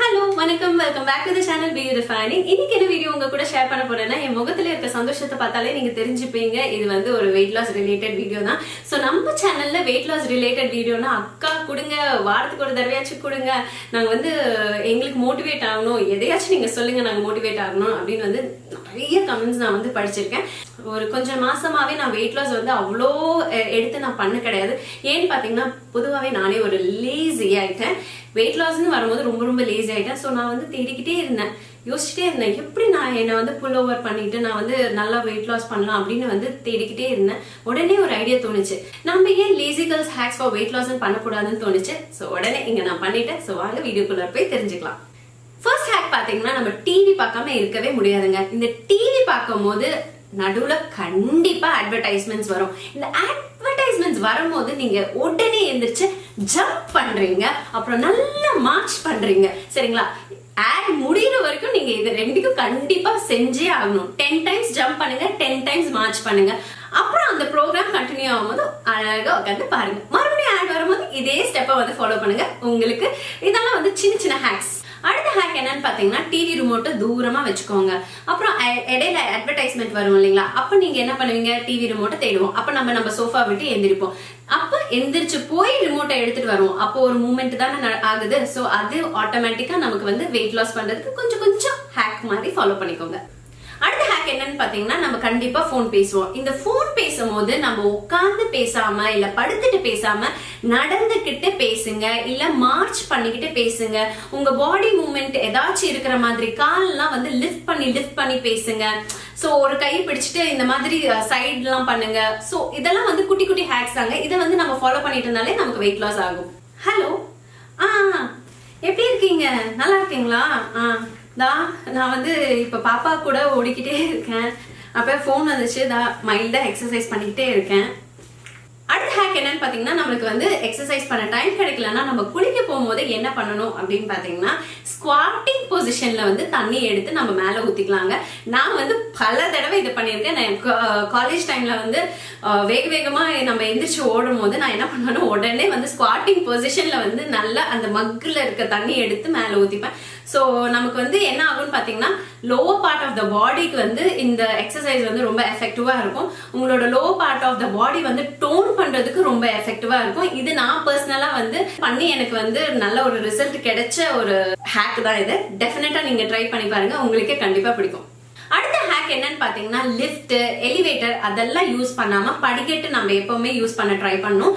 Hello, welcome back to the channel Be Refining. இன்னைக்கு என்ன video உங்க கூட ஷேர் பண்ண போறேன்னா என் முகத்துல இருக்க சந்தோஷத்தை பார்த்தாலே நீங்க தெரிஞ்சுப்பீங்க இது வந்து ஒரு weight loss related வீடியோ தான். சோ நம்ம சேனல்ல weight loss related வீடியோனா அக்கா கொடுங்க, வாரத்துக்கு ஒரு தடவையாச்சும் கொடுங்க, நாங்க வந்து எங்களுக்கு மோட்டிவேட் ஆகணும், எதையாச்சும் நீங்க சொல்லுங்க நாங்க மோட்டிவேட் ஆகணும் அப்படின்னு வந்து நிறைய கமெண்ட்ஸ் நான் வந்து படிச்சிருக்கேன். ஒரு கொஞ்சம் மாசமாவே நான் வெயிட் லாஸ் வந்து அவ்வளோ எடுத்து நான் பண்ண கிடையாது. ஏன்னு பாத்தீங்கன்னா பொதுவாகவே நானே ஒரு லேசி ஆயிட்டேன். வெயிட் லாஸ்ன்னு வரும்போது ரொம்ப லேசி ஆயிட்டேன். ஸோ நான் வந்து தேடிக்கிட்டே இருந்தேன், யோசிச்சுட்டே இருந்தேன் எப்படி நான் என்னை வந்து புல் ஓவர் பண்ணிட்டு நான் வந்து நல்லா வெயிட் லாஸ் பண்ணலாம் அப்படின்னு வந்து தேடிக்கிட்டே இருந்தேன். உடனே ஒரு ஐடியா தோணுச்சு, நம்ம ஏன் lazy girls hacks for weight loss பண்ணக்கூடாதுன்னு தோணுச்சு. ஸோ உடனே இங்க நான் பண்ணிட்டேன். ஸோ வாங்க வீடியோக்குள்ள போய் தெரிஞ்சுக்கலாம். ஃபர்ஸ்ட் ஹேக் பாத்தீங்கன்னா நம்ம டிவி பார்க்காம இருக்கவே முடியாதுங்க. இந்த டிவி பார்க்கும் போது நடுவுல கண்டிப்பா அட்வர்டைஸ்மெண்ட்ஸ் வரும். இந்த அட்வர்டைஸ்மெண்ட்ஸ் வரும்போது நீங்க உடனே எந்திரிச்சு ஜம்ப் பண்றீங்க, அப்புறம் நல்லா மார்ச் பண்றீங்க. சரிங்களா? ஆட் முடிகிற வரைக்கும் நீங்க இது ரெண்டுக்கும் கண்டிப்பா செஞ்சே ஆகணும். 10 டைம்ஸ் ஜம்ப் பண்ணுங்க, 10 டைம்ஸ் மார்ச் பண்ணுங்க. அப்புறம் அந்த ப்ரோக்ராம் கண்டினியூ ஆகும்போது அழகா உட்காந்து பாருங்க. மறுபடியும் ஆட் வரும்போது இதே ஸ்டெப்பை வந்து ஃபாலோ பண்ணுங்க. உங்களுக்கு இதெல்லாம் வந்து சின்ன ஹேக்ஸ். அடுத்த ஹேக் என்னன்னு பாத்தீங்கன்னா டிவி ரிமோட்டை தூரமா வச்சுக்கோங்க. அப்புறம் இடையில அட்வர்டைஸ்மெண்ட் வரும் இல்லைங்களா, அப்ப நீங்க என்ன பண்ணுவீங்க, டிவி ரிமோட்டை தேடுவோம். அப்ப நம்ம சோஃபா விட்டு எந்திரிப்போம். அப்ப எந்திரிச்சு போய் ரிமோட்டை எடுத்துட்டு வருவோம். அப்போ ஒரு மூமெண்ட் தானே ஆகுது. சோ அது ஆட்டோமேட்டிக்கா நமக்கு வந்து வெயிட் லாஸ் பண்றதுக்கு கொஞ்சம் ஹேக் மாதிரி ஃபாலோ பண்ணிக்கோங்க. அடுத்த ஹேக் என்னன்னு பாத்தீங்கன்னா நம்ம கண்டிப்பா போன் பேசுவோம். இந்த போன் பேசும்போது நம்ம உட்கார்ந்து பேசாம இல்ல படுத்துட்டு பேசாம நடந்துகிட்டு பேசுங்க, இல்ல மார்ச் பண்ணிக்கிட்டு பேசுங்க. உங்க பாடி மூவ்மெண்ட் ஏதாச்சும் இருக்கிற மாதிரி கால்லாம் வந்து லிஃப்ட் பண்ணி பேசுங்க. சோ ஒரு கை பிடிச்சிட்டு இந்த மாதிரி சைட் எல்லாம் பண்ணுங்க. சோ இதெல்லாம் வந்து குட்டி ஹேக்ஸ் தாங்க. இதை வந்து நம்ம ஃபாலோ பண்ணிட்டு இருந்தாலே நமக்கு வெயிட் லாஸ் ஆகும். ஹலோ, எப்படி இருக்கீங்க? நல்லா இருக்கீங்களா? நான் வந்து இப்ப பாப்பா கூட ஓடிக்கிட்டே இருக்கேன். அப்ப போன் வந்துச்சு, மைல்டா எக்ஸசைஸ் பண்ணிக்கிட்டே இருக்கேன். அடுத்த ஹேக் என்னன்னு பாத்தீங்கன்னா நம்மளுக்கு வந்து எக்ஸசைஸ் பண்ண டைம் கிடைக்கலன்னா நம்ம குளிக்க போகும்போது என்ன பண்ணணும் அப்படின்னு பாத்தீங்கன்னா ஸ்குவாட்டிங் பொசிஷன்ல வந்து தண்ணி எடுத்து நம்ம மேல ஊத்திக்கலாங்க. நான் வந்து பல தடவை இதை பண்ணியிருக்கேன். நான் காலேஜ் டைம்ல வந்து வேகமா நம்ம எந்திரிச்சு ஓடும் போது நான் என்ன பண்ணுவேன்னா உடனே வந்து ஸ்குவாட்டிங் பொசிஷன்ல வந்து நல்லா அந்த மக்குல இருக்க தண்ணி எடுத்து மேல ஊத்திப்பேன். சோ நமக்கு வந்து என்ன ஆகும்னு பாத்தீங்கன்னா லோவர் பார்ட் ஆஃப் த பாடிக்கு வந்து இந்த எக்ஸசைஸ் வந்து ரொம்ப எஃபெக்டிவா இருக்கும். உங்களோட லோவர் பார்ட் ஆஃப் த பாடி வந்து டோன் பண்றதுக்கு ரொம்ப எஃபெக்டிவா இருக்கும். இது நான் பர்சனலா வந்து பண்ணி எனக்கு வந்து நல்ல ஒரு ரிசல்ட் கிடைச்ச ஒரு ஹேக் தான் இது. டெஃபினட்டா நீங்க ட்ரை பண்ணி பாருங்க, உங்களுக்கே கண்டிப்பா பிடிக்கும். அடுத்த ஹேக் என்னன்னு பாத்தீங்கன்னா லிஃப்ட், எலிவேட்டர் அதெல்லாம் யூஸ் பண்ணாம படிக்கட்டு நம்ம எப்பவுமே யூஸ் பண்ண ட்ரை பண்ணணும்.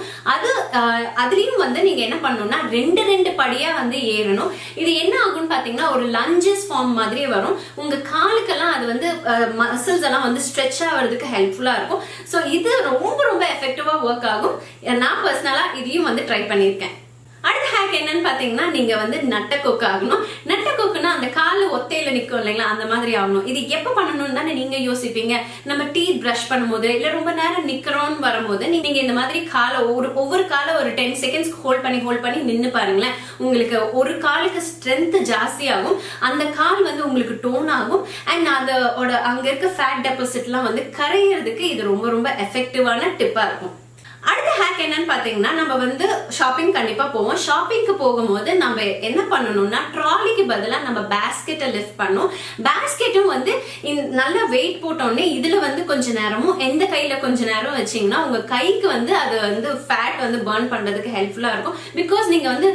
அதுலயும் வந்து நீங்க என்ன பண்ணணும்னா ரெண்டு படியா வந்து ஏறணும். இது என்ன ஆகும்னு பாத்தீங்கன்னா ஒரு லஞ்சஸ் ஃபார்ம் மாதிரியே வரும். உங்க காலுக்கெல்லாம் அது வந்து மசில்ஸ் எல்லாம் வந்து ஸ்ட்ரெச் ஆகிறதுக்கு ஹெல்ப்ஃபுல்லா இருக்கும். சோ இது ரொம்ப எஃபெக்டிவா ஒர்க் ஆகும். நான் பர்சனலா இதையும் வந்து ட்ரை பண்ணியிருக்கேன். அடுத்த ஹேக் என்னன்னு பாத்தீங்கன்னா நீங்க வந்து நட்டக்கோக்கு ஆகணும். நட்டக்கோக்குன்னா அந்த கால ஒத்தையில நிக்கும் இல்லைங்களா, அந்த மாதிரி ஆகணும். இது எப்ப பண்ணணும்னு தானே நீங்க யோசிப்பீங்க. நம்ம டீத் பிரஷ் பண்ணும்போது இல்ல ரொம்ப நேரம் நிக்கிறோம்னு வரும்போது நீங்க இந்த மாதிரி காலை ஒவ்வொரு காலை ஒரு 10 செகண்ட்ஸ் ஹோல்ட் பண்ணி நின்னு பாருங்களேன். உங்களுக்கு ஒரு காலுக்கு ஸ்ட்ரென்த் ஜாஸ்தி ஆகும், அந்த கால் வந்து உங்களுக்கு டோன் ஆகும். அண்ட் அதோட அங்க இருக்க ஃபேட் டெபாசிட் எல்லாம் வந்து கரையிறதுக்கு இது ரொம்ப எஃபெக்டிவான டிப்பா இருக்கும். அடுத்த ஹேக் என்னன்னு பாத்தீங்கன்னா நம்ம வந்து ஷாப்பிங் கண்டிப்பா போவோம். ஷாப்பிங்க்கு போகும்போது நம்ம என்ன பண்ணணும்னா ட்ராலிக்கு பதிலா நம்ம பேஸ்கெட்டை லிஃப்ட் பண்ணும். பேஸ்கெட்டும் வந்து நல்ல வெயிட் போட்டோடனே இதுல வந்து கொஞ்ச நேரமும் எந்த கையில கொஞ்ச நேரம் வச்சீங்கன்னா உங்க கைக்கு வந்து அது வந்து ஃபேட் வந்து பர்ன் பண்றதுக்கு ஹெல்ப்ஃபுல்லா இருக்கும். பிகாஸ் நீங்க வந்து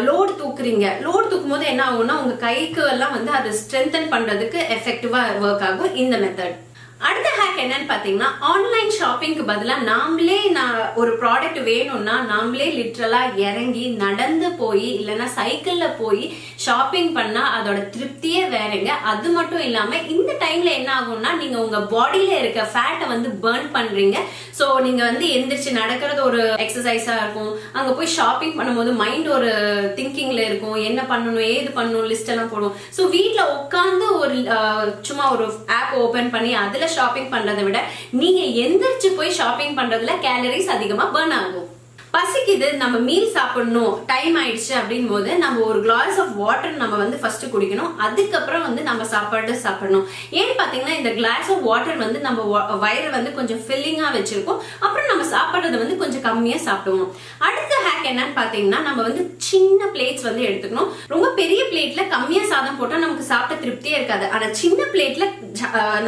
லோடு தூக்குறீங்க. லோடு தூக்கும் போது என்ன ஆகும்னா உங்க கைக்கு எல்லாம் வந்து அது ஸ்ட்ரென்தன் பண்றதுக்கு எஃபெக்டிவா ஒர்க் ஆகும் இந்த மெத்தட். அடுத்த ஹேக் என்னன்னு பாத்தீங்கன்னா ஆன்லைன் ஷாப்பிங்க்கு பதிலா நாமளே ஒரு ப்ராடக்ட் வேணும்னா நாமளே லிட்டரலா இறங்கி நடந்து போய் இல்லைன்னா சைக்கிள்ல போய் ஷாப்பிங் பண்ணா அதோட திருப்தியே வேறங்க. அது மட்டும் இல்லாம இந்த டைம்ல என்ன ஆகும்னா நீங்க உங்க பாடியில இருக்க ஃபேட்டை வந்து பர்ன் பண்றீங்க. சோ நீங்க வந்து எந்திரிச்சு நடக்கிறது ஒரு எக்ஸசைஸா இருக்கும். அங்க போய் ஷாப்பிங் பண்ணும்போது மைண்ட் ஒரு திங்கிங்ல இருக்கும், என்ன பண்ணணும் ஏது பண்ணணும் லிஸ்ட் எல்லாம் போடுவோம். சோ வீட்டுல உட்காந்து ஒரு சும்மா ஒரு ஆப் ஓபன் பண்ணி அதுல ஷாப்பிங் பண்றதை விட நீங்க எந்திரிச்சு போய் ஷாப்பிங் பண்றதுல கேலரிஸ் அதிகமா பர்ன் ஆகும். பசிக்குது, நம்ம மீல் சாப்பிடணும், டைம் ஆயிடுச்சு அப்படின் போது நம்ம ஒரு கிளாஸ் ஆஃப் வாட்டர் நம்ம வந்து ஃபர்ஸ்ட் குடிக்கணும். அதுக்கப்புறம் வந்து நம்ம சாப்பாடு சாப்பிடணும். ஏன்னு பாத்தீங்கன்னா இந்த கிளாஸ் ஆஃப் வாட்டர் வந்து நம்ம வயிறு வந்து கொஞ்சம் ஃபில்லிங்கா வச்சிருக்கும். அப்புறம் நம்ம சாப்பிடுறது வந்து கொஞ்சம் கம்மியா சாப்பிடுவோம். அடுத்த ஹேக் என்னன்னு பாத்தீங்கன்னா நம்ம வந்து சின்ன பிளேட்ஸ் வந்து எடுத்துக்கணும். ரொம்ப பெரிய பிளேட்ல கம்மியா சாதம் போட்டா நமக்கு சாப்பிட்ட திருப்தியே இருக்காது. ஆனா சின்ன பிளேட்ல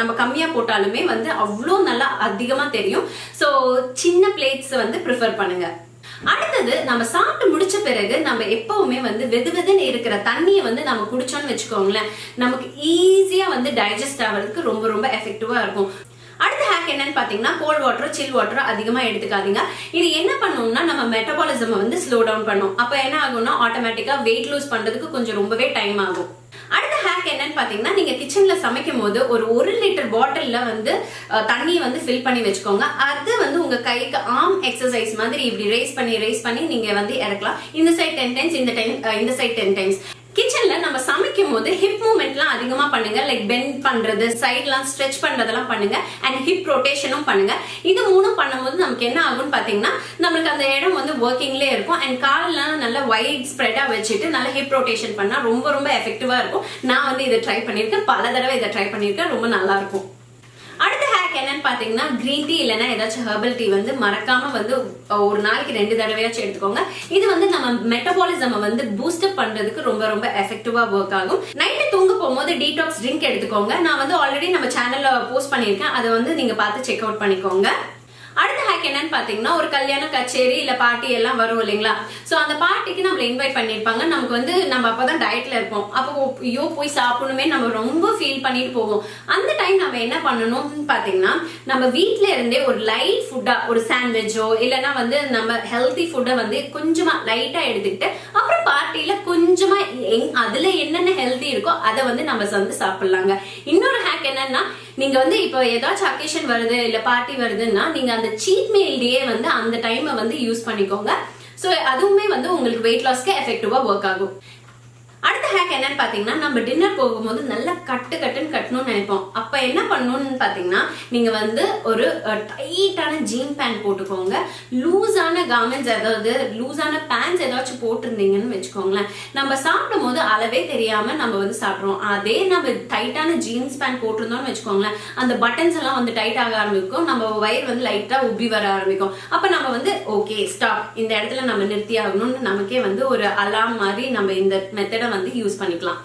நம்ம கம்மியா போட்டாலுமே வந்து அவ்வளோ நல்லா அதிகமா தெரியும். சோ சின்ன பிளேட்ஸ் வந்து ப்ரிஃபர் பண்ணுங்க. அடுத்தது நம்ம சாப்பிட்டு முடிச்ச பிறகு நம்ம எப்பவுமே வந்து வெதுவெதுன்னு இருக்கிற தண்ணியை வந்து நம்ம குடிச்சோம்னு வச்சுக்கோங்களேன், நமக்கு ஈஸியா வந்து டைஜஸ்ட் ஆகிறதுக்கு ரொம்ப ரொம்ப எஃபெக்டிவா இருக்கும். அடுத்த ஹேக் என்னன்னு பாத்தீங்கன்னா கோல்ட் வாட்டர் சில் வாட்டர் அதிகமா எடுத்துக்காதீங்க. இது என்ன பண்ணும்னா நம்ம மெட்டபாலிசம் வந்து ஸ்லோ டவுன் பண்ணும். அப்ப என்ன ஆகும்னா ஆட்டோமேட்டிக்கா வெயிட் லூஸ் பண்றதுக்கு கொஞ்சம் ரொம்பவே டைம் ஆகும். அடுத்த ஹேக் என்னன்னு பாத்தீங்கன்னா நீங்க கிச்சன்ல சமைக்கும் போது ஒரு 1 லிட்டர் பாட்டில்ல வந்து தண்ணி வந்து ஃபில் பண்ணி வச்சுக்கோங்க. அது வந்து உங்க கைக்கு ஆர்ம் எக்ஸசைஸ் மாதிரி இப்படி ரேஸ் பண்ணி நீங்க வந்து இறக்கலாம். இந்த சைட் 10 டைம்ஸ், இந்த சைட் 10 டைம்ஸ். கிச்சன்ல நம்ம சமைக்கும் போது ஹிப் மூவ்மெண்ட்லாம் அதிகமா பண்ணுங்க. லைக் பெண்ட் பண்றது, சைட்லாம் ஸ்ட்ரெச் பண்றதெல்லாம் பண்ணுங்க. அண்ட் ஹிப் ரொட்டேஷனும் பண்ணுங்க. இது மூணும் பண்ணும்போது நமக்கு என்ன ஆகும்னு பாத்தீங்கன்னா நமக்கு அந்த இடம் வந்து ஒர்க்கிங்லேயே இருக்கும். அண்ட் கால்லாம் நல்லா வைட் ஸ்ப்ரெடா வச்சுட்டு நல்லா ஹிப் ரொட்டேஷன் பண்ணா ரொம்ப ரொம்ப எஃபெக்டிவா இருக்கும். நான் வந்து இதை ட்ரை பண்ணிருக்கேன், பல தடவை இதை ட்ரை பண்ணிருக்கேன், ரொம்ப நல்லா இருக்கும். அடுத்த ஹேக் என்னன்னு பாத்தீங்கன்னா கிரீன் டீ இல்லைன்னா ஏதாச்சும் ஹெர்பல் டீ வந்து மறக்காம வந்து ஒரு நாளைக்கு 2 தடவையாச்சும் எடுத்துக்கோங்க. இது வந்து நம்ம மெட்டபாலிசம் வந்து பூஸ்ட் அப் பண்றதுக்கு ரொம்ப ரொம்ப எஃபெக்டிவா ஒர்க் ஆகும். நைட்டு தூங்க போகும்போது டீடாக்ஸ் ட்ரிங்க் எடுத்துக்கோங்க. நான் வந்து ஆல்ரெடி நம்ம சேனல்ல போஸ்ட் பண்ணிருக்கேன், அதை வந்து நீங்க பார்த்து செக் அவுட் பண்ணிக்கோங்க. அடுத்த ஹேக் என்னன்னு பாத்தீங்கன்னா ஒரு கல்யாண கச்சேரி இல்ல பார்ட்டி எல்லாம் வரும் இல்லைங்களா, சோ அந்த பார்ட்டிக்கு நம்மள இன்வைட் பண்ணிருப்பாங்க. நமக்கு வந்து நம்ம அப்பதான் டயட்ல இருப்போம். அப்போ ஐயோ போய் சாப்பிடணுமே நம்ம ரொம்ப ஃபீல் பண்ணிட்டு போவோம். அந்த டைம் நம்ம என்ன பண்ணணும்னு பாத்தீங்கன்னா நம்ம வீட்ல இருந்தே ஒரு லைட் ஃபுட்டா ஒரு சாண்ட்விச்சோ இல்லைன்னா வந்து நம்ம ஹெல்தி ஃபுட்டை வந்து கொஞ்சமா லைட்டா எடுத்துக்கிட்டு அப்புறம் பார்ட்டியில கொஞ்சமா அதுல என்னென்ன ஹெல்தி இருக்கோ அதை வந்து நம்ம வந்து சாப்பிடலாங்க. இன்னொரு ஹேக் என்னன்னா நீங்க வந்து இப்போ ஏதாச்சும் அக்கேஷன் வருது இல்ல பார்ட்டி வருதுன்னா நீங்க அந்த சீட் மீல்லையே வந்து அந்த டைமை வந்து யூஸ் பண்ணிக்கோங்க. சோ அதுவுமே வந்து உங்களுக்கு வெயிட் லாஸ்க்கு எஃபெக்டிவா ஒர்க் ஆகும். அடுத்த ஹேக் என்னன்னு பாத்தீங்கன்னா நம்ம டின்னர் போகும்போது நல்லா கட்டுன்னு கட்டணும்னு நினைப்போம். அப்ப என்ன பண்ணணும்னு பாத்தீங்கன்னா நீங்க வந்து ஒரு டைட்டான ஜீன் பேண்ட் போட்டுக்கோங்க. லூஸான கார்மெண்ட்ஸ் அதாவது லூஸான பேண்ட்ஸ் ஏதாச்சும் போட்டிருந்தீங்கன்னு வச்சுக்கோங்களேன், நம்ம சாப்பிடும் போது அளவே தெரியாம நம்ம வந்து சாப்பிடுவோம். அதே நம்ம டைட்டான ஜீன்ஸ் பேண்ட் போட்டிருந்தோம்னு வச்சுக்கோங்களேன், அந்த பட்டன்ஸ் எல்லாம் வந்து டைட் ஆக ஆரம்பிக்கும், நம்ம வயிறு வந்து லைட்டா உப்பி வர ஆரம்பிக்கும். அப்ப நம்ம வந்து ஓகே ஸ்டாப், இந்த இடத்துல நம்ம நிறுத்தி ஆகணும்னு நமக்கே வந்து ஒரு அலாம் மாதிரி நம்ம இந்த மெத்தட வந்து யூஸ் பண்ணிக்கலாம்.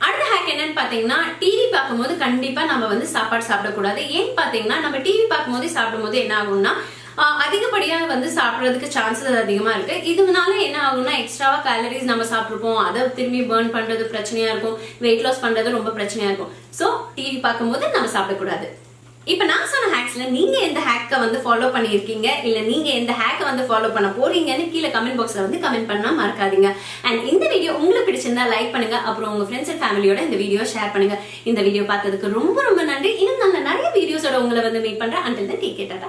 அடுத்த ஹேக் என்னன்னு பாத்தீங்கன்னா டிவி பார்க்கும்போது கண்டிப்பா நம்ம வந்து சாப்பாடு சாப்பிடக்கூடாது. ஏன்னு பாத்தீங்கன்னா நம்ம டிவி பார்க்கும்போது சாப்பிடும்போது என்ன ஆகும்னா அதிகப்படியா வந்து சாப்பிடறதுக்கு சான்சஸ் அதிகமா இருக்கு. இதனால என்ன ஆகும்னா எக்ஸ்ட்ராவா கேலரிஸ் நம்ம சாப்பிட்டுருப்போம், அதை திரும்பி பர்ன் பண்றது பிரச்சனையா இருக்கும், வெயிட் லாஸ் பண்றது ரொம்ப பிரச்சனையா இருக்கும். சோ டிவி பார்க்கும்போது நம்ம சாப்பிடக்கூடாது. இப்ப நான் சொன்ன ஹேக்ஸ்ல நீங்க எந்த ஹேக்க வந்து ஃபாலோ பண்ணிருக்கீங்க இல்ல நீங்க எந்த ஹேக்க வந்து ஃபாலோ பண்ண போறீங்கன்னு கீழே கமெண்ட் பாக்ஸ்ல வந்து கமெண்ட் பண்ணா மறக்காதீங்க. அண்ட் இந்த வீடியோ உங்களுக்கு பிடிச்சிருந்தா லைக் பண்ணுங்க, அப்புறம் உங்க ஃப்ரெண்ட்ஸ் அண்ட் ஃபேமிலியோட இந்த வீடியோ ஷேர் பண்ணுங்க. இந்த வீடியோ பார்த்ததுக்கு ரொம்ப ரொம்ப நன்றி. இன்னும் நல்ல நிறைய வீடியோஸோட உங்களை வந்து மீட் பண்றேன். until then take care.